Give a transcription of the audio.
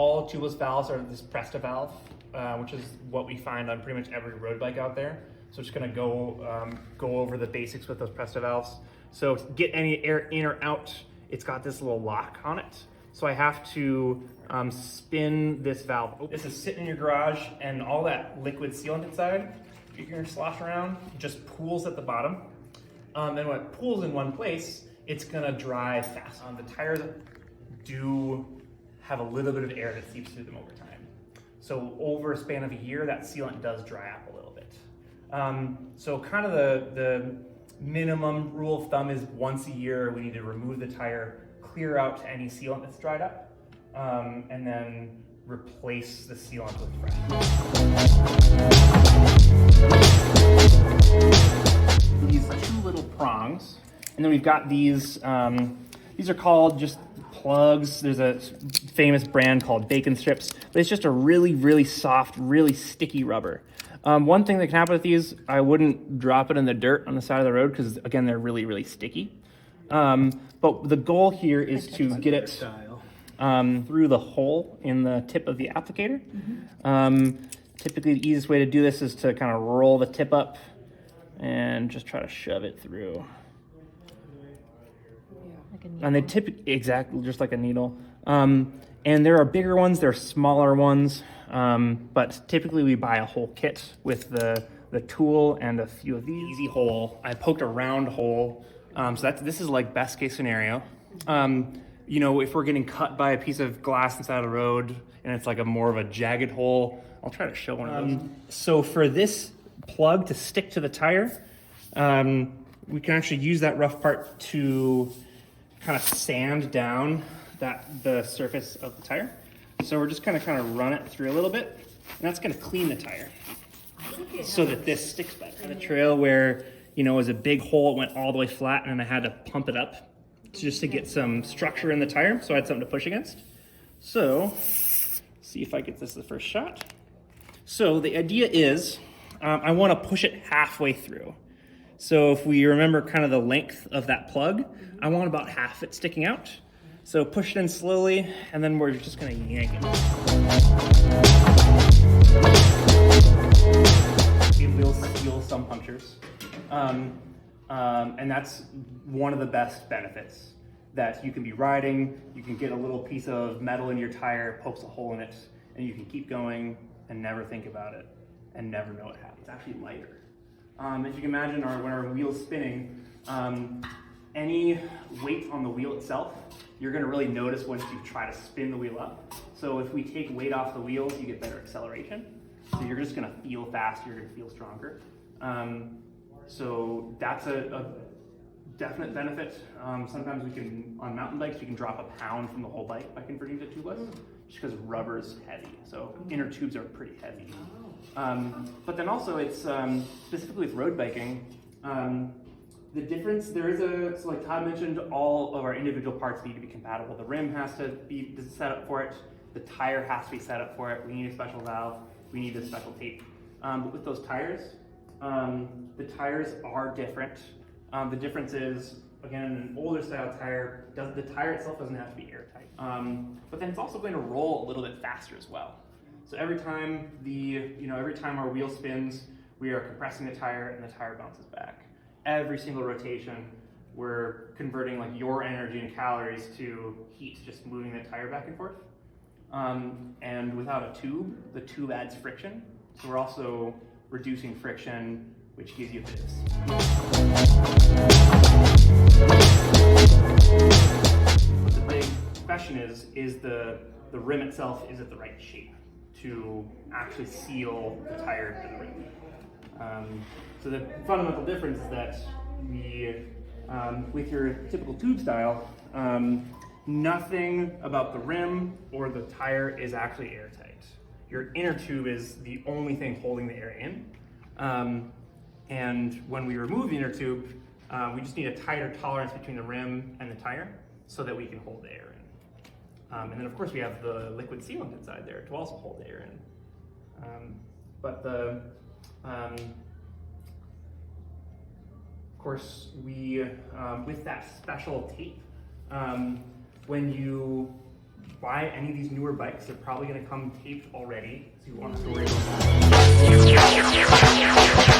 all tubeless valves are this Presta valve, which is what we find on pretty much every road bike out there. So just gonna go over the basics with those Presta valves. So to get any air in or out, it's got this little lock on it. So I have to spin this valve. This is sitting in your garage, and all that liquid sealant inside, you're gonna slosh around, it just pools at the bottom. And when it pools in one place, it's gonna dry fast. The tires do have a little bit of air that seeps through them over time. So over a span of a year, that sealant does dry up a little bit. So kind of the minimum rule of thumb is once a year, we need to remove the tire, clear out any sealant that's dried up, and then replace the sealant with fresh. These two little prongs, and then we've got these are called just plugs. There's a famous brand called Bacon Strips, but it's just a really, really soft, really sticky rubber. One thing that can happen with these, I wouldn't drop it in the dirt on the side of the road because, again, they're really, really sticky. But the goal here is to get it through the hole in the tip of the applicator. Typically, the easiest way to do this is to kind of roll the tip up and just try to shove it through. And they exactly just like a needle. And there are bigger ones, there are smaller ones, but typically we buy a whole kit with the tool and a few of these. Easy hole. I poked a round hole, so this is like best case scenario. You know, if we're getting cut by a piece of glass inside the road and it's like a more of a jagged hole, I'll try to show one of those. So for this plug to stick to the tire, we can actually use that rough part to kind of sand down the surface of the tire. So we're just kind of run it through a little bit, and that's going to clean the tire so that this sticks better. On a trail where, you know, it was a big hole, it went all the way flat, and I had to pump it up just to get some structure in the tire, so I had something to push against. So, see if I get this the first shot. So the idea is, I want to push it halfway through. So if we remember kind of the length of that plug, I want about half it sticking out. So push it in slowly, and then we're just gonna yank it. It will seal some punctures. And that's one of the best benefits, that you can be riding, you can get a little piece of metal in your tire, pokes a hole in it, and you can keep going and never think about it and never know what happened. It's actually lighter. If you can imagine when our wheel's spinning, any weight on the wheel itself, you're gonna really notice once you try to spin the wheel up. So if we take weight off the wheels, you get better acceleration. So you're just gonna feel faster, you're gonna feel stronger. So that's a definite benefit. Sometimes we can, on mountain bikes, we can drop a pound from the whole bike by converting to tubeless, just because rubber's heavy. So inner tubes are pretty heavy. But then also it's, specifically with road biking, the difference, so like Todd mentioned, all of our individual parts need to be compatible. The rim has to be set up for it. The tire has to be set up for it. We need a special valve. We need a special tape. But with those tires, the tires are different. The difference is, again, in an older style tire, the tire itself doesn't have to be airtight. But then it's also going to roll a little bit faster as well. So every time our wheel spins, we are compressing the tire and the tire bounces back. Every single rotation, we're converting like your energy and calories to heat, just moving the tire back and forth. And without a tube, the tube adds friction. So we're also reducing friction, which gives you this. But the big question is the rim itself, is it the right shape to actually seal the tire to the rim? So the fundamental difference is that with your typical tube style, nothing about the rim or the tire is actually airtight. Your inner tube is the only thing holding the air in. And when we remove the inner tube, we just need a tighter tolerance between the rim and the tire so that we can hold the air in. And then of course we have the liquid sealant inside there to also hold the air in. Of course, we with that special tape, when you buy any of these newer bikes, they're probably going to come taped already, so you won't have to worry about that.